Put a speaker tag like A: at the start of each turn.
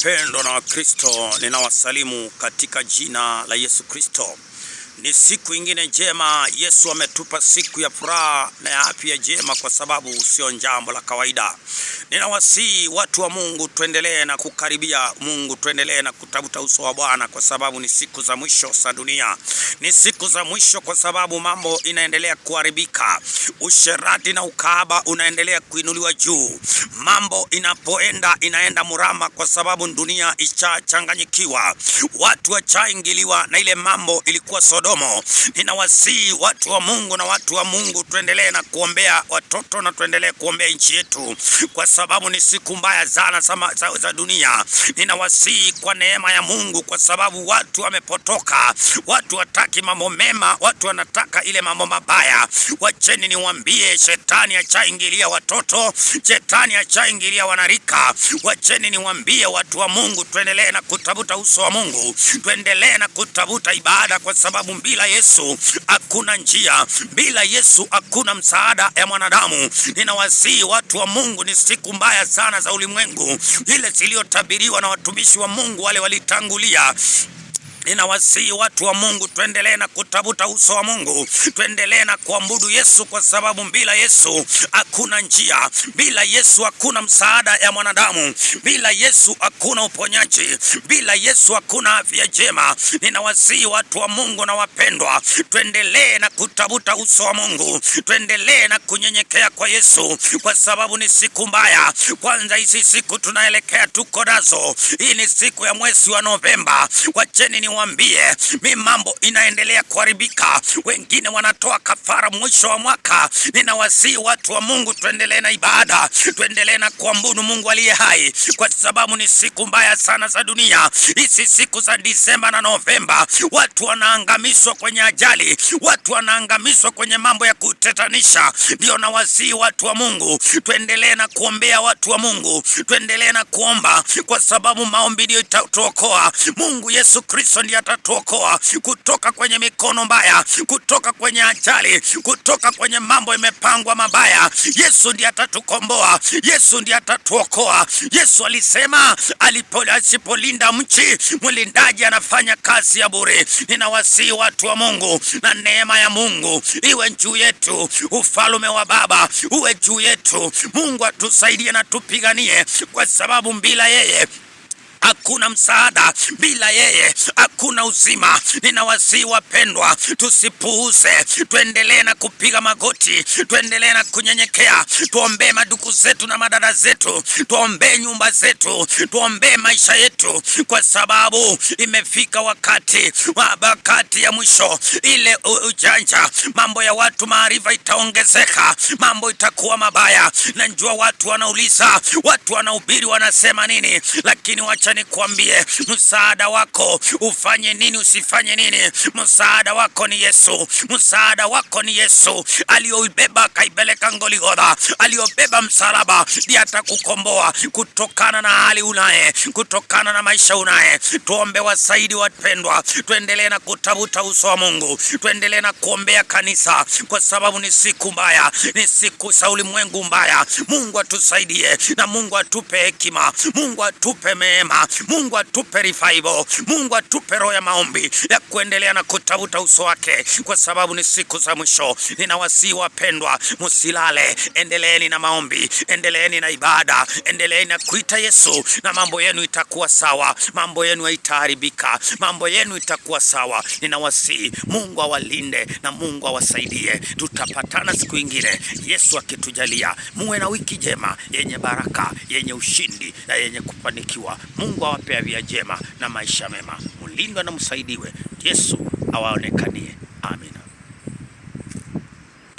A: Wapendwa na Wakristo, ninawasalimu katika jina la Yesu Kristo. Ni siku ingine njema. Yesu ametupa siku ya furaha na ya afya njema, kwa sababu sio jambo la kawaida. Ninawasihi watu wa Mungu, tuendelee na kukaribia Mungu, tuendelee na kutafuta uso wa Bwana, kwa sababu ni siku za mwisho za dunia. Ni siku za mwisho kwa sababu mambo inaendelea kuharibika. Usherati na ukahaba unaendelea kuinuliwa juu. Mambo inaenda murama, kwa sababu dunia ichachanganyikiwa. Watu wachaingiliwa na ile mambo ilikuwa Sodomo. Ninawasihi watu wa Mungu na watu wa Mungu, tuendelee na kuombea watoto na tuendelee kuombea nchi yetu, kwa sababu ni siku mbaya sana za dunia. Ninawasihi kwa neema ya Mungu, kwa sababu watu wamepotoka. Watu wataki mambo mema, watu wanataka ile mambo mabaya. Wacheni niwaambie, shetani achaingilia watoto, shetani achaingilia wanarika. Wacheni niwaambie watu wa Mungu, tuendelee na kutafuta uso wa Mungu, tuendelee na kutafuta ibada, kwa sababu bila Yesu hakuna njia, bila Yesu hakuna msaada ya mwanadamu. Ninawasihi watu wa Mungu, ni siku mbaya sana za ulimwengu, ile zilizotabiriwa na watumishi wa Mungu wale walitangulia. Ninawasihi watu wa Mungu, tuendelee na kutafuta uso wa Mungu, tuendelee na kuabudu Yesu, kwa sababu bila Yesu hakuna njia, bila Yesu hakuna msaada ya mwanadamu, bila Yesu hakuna uponyaji, bila Yesu hakuna afya njema. Ninawasihi watu wa Mungu na wapendwa, tuendelee na kutafuta uso wa Mungu, tuendelee na kunyenyekea kwa Yesu, kwa sababu ni siku mbaya. Kwanza hizi siku tunaelekea tuko nazo, hii ni siku ya mwezi wa Novemba. Wacheni niwaambie, mambo inaendelea kuharibika. Wengine wanatoa kafara mwisho wa mwaka. Ninawasihi watu wa Mungu, tuendelee na ibada, tuendelee na kuabudu Mungu aliye hai, kwa sababu ni siku mbaya sana za dunia. Hizi siku za Disemba na Novemba, watu wanaangamizwa kwenye ajali, watu wanaangamizwa kwenye mambo ya kutetanisha. Ndio nawasihi watu wa Mungu, tuendelee na kuombea watu wa Mungu, tuendelee na kuomba, kwa sababu maombi ndio itatuokoa. Mungu Yesu Kristo ndiye atatuokoa kutoka kwenye mikono mbaya, kutoka kwenye ajali, kutoka kwenye mambo imepangwa mabaya. Yesu ndiye atatukomboa, Yesu ndiye atatuokoa. Yesu alisema asipolinda mchi, mlindaji anafanya kazi ya bure. Ninawasihi watu wa Mungu, na neema ya Mungu iwe juu yetu, ufalme wa Baba uwe juu yetu. Mungu atusaidie na tupiganie, kwa sababu bila yeye hakuna msaada, bila yeye hakuna uzima. Ninawasihi wapendwa, tusipuuze, tuendelee na kupiga magoti, tuendelee na kunyenyekea, tuombee madugu zetu na madada zetu, tuombee nyumba zetu, tuombee maisha yetu, kwa sababu imefika wakati ya mwisho. Ile ujanja, mambo ya watu, maarifa itaongezeka, mambo itakuwa mabaya. Najua watu wanauliza, watu wanahubiri, wanasema nini, lakini wacha nikwambie, msaada wako ufanye nini, usifanye nini, msaada wako ni Yesu. Msaada wako ni Yesu, aliyoibeba kaipeleka Golgotha, aliyobeba msalaba, ndiye atakukomboa kutokana na hali unaye, kutokana na maisha unaye. Tuombe wasaidi wapendwa, tuendelee na kutafuta uso wa Mungu, tuendelee na kuombea kanisa, kwa sababu ni siku mbaya, ni siku za ulimwengu mbaya. Mungu atusaidie, na Mungu atupe hekima, Mungu atupe mema, Mungu atupe revival, Mungu atupe roho ya maombi ya kuendelea na kutafuta uso wake, kwa sababu ni siku za mwisho. Ninawasihi wapendwa, msilale, endeleeni na maombi, endeleeni na ibada, endeleeni na kuita Yesu, na mambo yenu itakuwa sawa, mambo yenu haitaharibika, mambo yenu itakuwa sawa. Ninawasihi, Mungu awalinde na Mungu awasaidie. Tutapatana siku ingine, Yesu akitujalia. Muwe na wiki njema yenye baraka, yenye ushindi na yenye kufanikiwa. Mungu awape afya njema na maisha mema. Mlindwe na msaidiwe. Yesu awaonekanie. Amina.